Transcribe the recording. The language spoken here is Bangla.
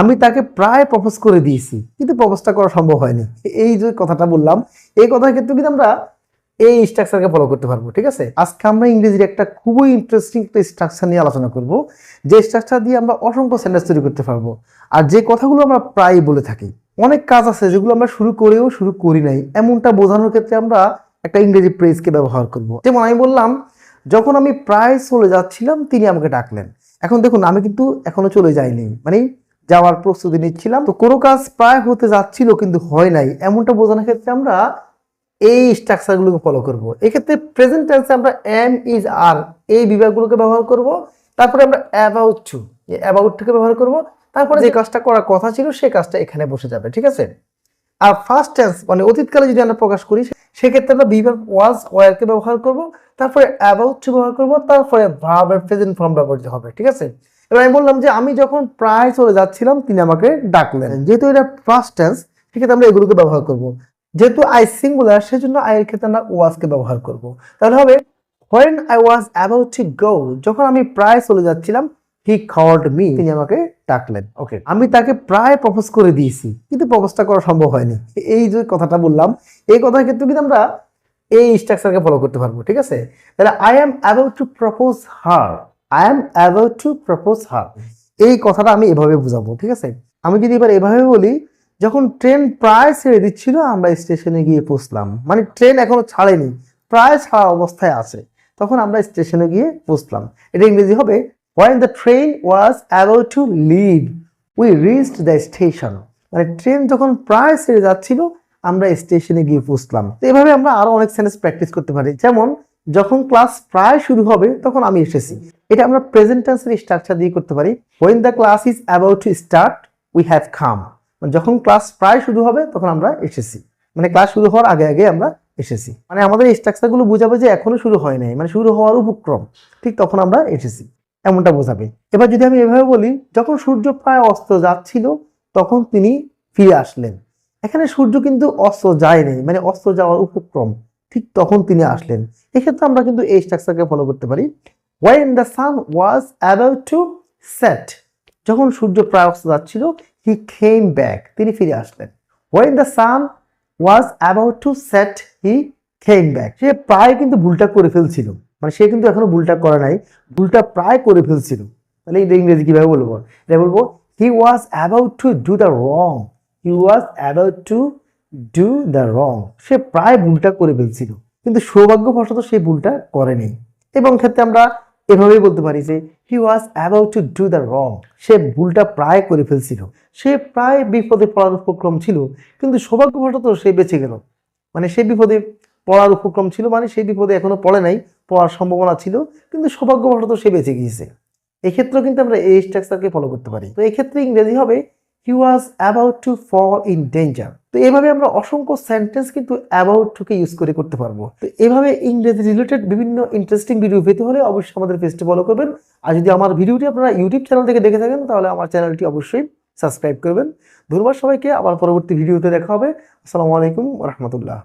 আমি তাকে প্রায় প্রপোজ করে দিয়েছি, কিন্তু প্রপোজটা করা সম্ভব হয়নি। এই যে কথাটা বললাম, এই কথার ক্ষেত্রে কিন্তু আমরা এই স্ট্রাকচারকে ফলো করতে পারবো। ঠিক আছে, আজকে আমরা ইংরেজির একটা খুবই ইন্টারেস্টিং একটা স্ট্রাকচার নিয়ে আলোচনা করব, যে স্ট্রাকচার দিয়ে আমরা অসংখ্য সেন্টেন্স তৈরি করতে পারবো। আর যে কথাগুলো আমরা প্রায় বলে থাকি, অনেক কাজ আছে যেগুলো আমরা শুরু করেও শুরু করি নাই, এমনটা বোঝানোর ক্ষেত্রে আমরা একটা ইংরেজি ফ্রেজকে ব্যবহার করব। যেমন আমি বললাম, যখন আমি প্রায় চলে যাচ্ছিলাম তিনি আমাকে ডাকলেন। এখন দেখুন, আমি কিন্তু এখনো চলে যাইনি, মানে যাওয়ার প্রস্তুতি নিচ্ছিলাম। তো কোনো কাজ প্রায় হতে যাচ্ছিল কিন্তু হয় নাই, এমনটা বোঝানোর ক্ষেত্রে আমরা এই স্ট্রাকচারগুলোকে ফলো করব। এক্ষেত্রে প্রেজেন্ট টেন্সে আমরা এম, ইজ, আর এই বিভাগগুলোকে ব্যবহার করব। তারপরে আমরা অ্যাবাউট টু, অ্যাবাউট টুকে ব্যবহার করব। তারপরে যে কাজটা করার কথা ছিল সেই কাজটা এখানে বসে যাবে। ঠিক আছে, আর ফার্স্ট টেন্স মানে অতীতকালে যদি আমরা প্রকাশ করি, সেক্ষেত্রে আমরা বিভাগ ওয়াজ, ওয়ারকে ব্যবহার করব। তারপরে অ্যাবাউট টু ব্যবহার করব। তারপরে ভার্বের প্রেজেন্ট ফর্ম ব্যবহার করতে হবে। ঠিক আছে, এবার আমি বললাম যে আমি যখন প্রায় চলে যাচ্ছিলাম তিনি আমাকে ডাকলেন। যেহেতু এটা ফার্স্ট টেন্স, সেক্ষেত্রে আমরা এগুলোকে ব্যবহার করব। যেহেতু আই সিঙ্গুলার, সেজন্য আই এর ক্ষেত্রে আমরা ওয়াজকে ব্যবহার করব। তাহলে হবে when I was about to go, যখন আমি প্রায় চলে যাচ্ছিলাম, he called me, তিনি আমাকে ডাকলেন। ওকে, আমি তাকে প্রায় প্রপোজ করে দিয়েছি, কিন্তু প্রপোজটা করা সম্ভব হয়নি। এই যে কথাটা বললাম, এই কথার ক্ষেত্রে কিন্তু আমরা এই স্ট্রাকচারকে ফলো করতে পারবো। ঠিক আছে, তাহলে I am about to propose her, I am about to propose her, এই কথাটা আমি এভাবে বুঝাবো। ঠিক আছে, আমি যদি এবার এভাবে বলি, যখন ট্রেন প্রায় ছেড়ে দিচ্ছিল আমরা স্টেশনে গিয়ে পৌঁছলাম, মানে ট্রেন এখনো ছাড়েনি, প্রায় ছাড়া অবস্থায় আছে, তখন আমরা স্টেশনে গিয়ে পৌঁছলাম। এটা ইংরেজি হবে when the train was about to leave we reached the station, মানে ট্রেন যখন প্রায় ছেড়ে যাচ্ছিল আমরা স্টেশনে গিয়ে পৌঁছলাম। তো এভাবে আমরা আরো অনেক সেন্টেন্স প্র্যাকটিস করতে পারি। যেমন যখন ক্লাস প্রায় শুরু হবে তখন আমি এসেছি, এটা আমরা প্রেজেন্ট টেন্সের স্ট্রাকচার দিয়ে করতে পারি। when the class is about to start we have come, যখন ক্লাস প্রায় শুরু হবে তখন আমরা এসেছি, মানে ক্লাস শুরু হওয়ার আগে আগে আমরা এসেছি, মানে আমাদের এই স্ট্রাকচারগুলো বোঝাবে যে এখনো শুরু হয় নাই, মানে শুরু হওয়ার উপক্রম, ঠিক তখন আমরা এসেছি, এমনটা বোঝাবে। এবার যদি আমি এভাবে বলি, যখন সূর্য প্রায় অস্ত যাচ্ছিল তখন তিনি ফিরে আসলেন, এখানে সূর্য কিন্তু অস্ত যায়নি, মানে অস্ত যাওয়ার উপক্রম, ঠিক তখন তিনি আসলেন। এক্ষেত্রে আমরা কিন্তু এই স্ট্রাকচারকে ফলো করতে পারি। when the sun was about to set, যখন সূর্য প্রায় অস্ত যাচ্ছিল he came back, তিনি ফিরে আসলেন। when the sun was about to set he came back, সে প্রায় কিন্তু ভুলটা করে ফেলছিল, মানে সে কিন্তু এখনো ভুলটা করে নাই, ভুলটা প্রায় করে ফেলছিল। তাহলে এটা ইংরেজি কিভাবে বলবো? এটা বলবো he was about to do the wrong, he was about to do the wrong, সে প্রায় ভুলটা করে ফেলছিল, কিন্তু সৌভাগ্যবশত সেই ভুলটা করেনি। এবং ক্ষেত্রে আমরা এভাবেই বলতে পারি যে he was about to do the wrong, সে ভুলটা প্রায় করে ফেলছিল, সে প্রায় বিপদে পড়ার উপক্রম ছিল, কিন্তু সৌভাগ্যবশত সে বেঁচে গেল, মানে সে বিপদে পড়ার উপক্রম ছিল, মানে সেই বিপদে এখনো পড়ে নাই, পড়ার সম্ভাবনা ছিল, কিন্তু সৌভাগ্যবশত সে বেঁচে গিয়েছে। এক্ষেত্রেও কিন্তু আমরা এই স্ট্রাকচারকে ফলো করতে পারি। তো এক্ষেত্রে ইংরেজি হবে he was about to fall in danger। তো এইভাবে আমরা অসংখ্য সেন্টেন্স কিন্তু অ্যাবাউট টুকে ইউজ করে করতে পারবো। তো এইভাবে ইংরেজি রিলেটেড বিভিন্ন ইন্টারেস্টিং ভিডিও পেতে হলে অবশ্যই আমাদের পেজটি ফলো করবেন। আর যদি আমার ভিডিওটি আপনারা ইউটিউব চ্যানেল থেকে দেখে থাকেন তাহলে আমার চ্যানেলটি অবশ্যই সাবস্ক্রাইব করবেন। ধন্যবাদ সবাইকে, আবার পরবর্তী ভিডিওতে দেখা হবে। আসসালামু আলাইকুম ওয়া রাহমাতুল্লাহ।